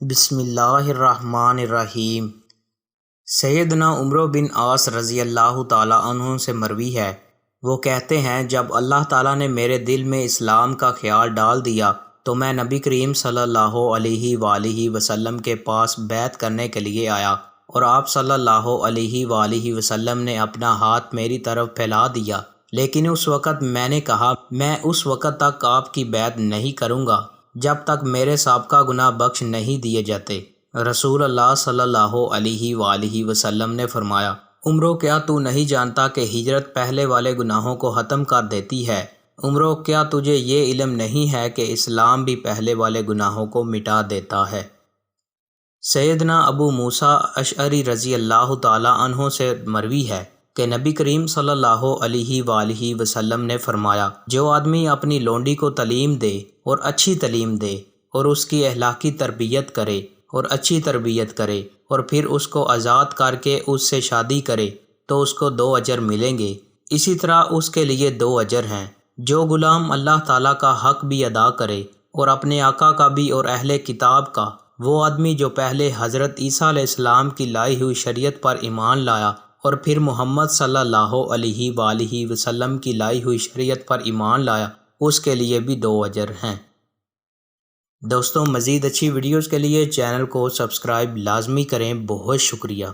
بسم اللہ الرحمن الرحیم۔ سیدنا عمرو بن عاص رضی اللہ تعالیٰ عنہ سے مروی ہے، وہ کہتے ہیں جب اللہ تعالیٰ نے میرے دل میں اسلام کا خیال ڈال دیا تو میں نبی کریم صلی اللہ علیہ وآلہ وسلم کے پاس بیعت کرنے کے لیے آیا، اور آپ صلی اللہ علیہ وآلہ وسلم نے اپنا ہاتھ میری طرف پھیلا دیا، لیکن اس وقت میں نے کہا میں اس وقت تک آپ کی بیعت نہیں کروں گا جب تک میرے سابقہ گناہ بخش نہیں دیے جاتے۔ رسول اللہ صلی اللہ علیہ وآلہ وسلم نے فرمایا، عمرو کیا تو نہیں جانتا کہ ہجرت پہلے والے گناہوں کو ختم کر دیتی ہے؟ عمرو کیا تجھے یہ علم نہیں ہے کہ اسلام بھی پہلے والے گناہوں کو مٹا دیتا ہے؟ سیدنا ابو موسیٰ اشعری رضی اللہ تعالیٰ عنہ سے مروی ہے کہ نبی کریم صلی اللہ علیہ وآلہ وسلم نے فرمایا، جو آدمی اپنی لونڈی کو تعلیم دے اور اچھی تعلیم دے اور اس کی اخلاقی تربیت کرے اور اچھی تربیت کرے اور پھر اس کو آزاد کر کے اس سے شادی کرے تو اس کو 2 اجر ملیں گے، اسی طرح اس کے لیے 2 اجر ہیں۔ جو غلام اللہ تعالیٰ کا حق بھی ادا کرے اور اپنے آقا کا بھی اور اہل کتاب کا، وہ آدمی جو پہلے حضرت عیسیٰ علیہ السلام کی لائی ہوئی شریعت پر ایمان لایا اور پھر محمد صلی اللہ علیہ وآلہ وسلم کی لائی ہوئی شریعت پر ایمان لایا، اس کے لیے بھی 2 اجر ہیں۔ دوستوں، مزید اچھی ویڈیوز کے لیے چینل کو سبسکرائب لازمی کریں۔ بہت شکریہ۔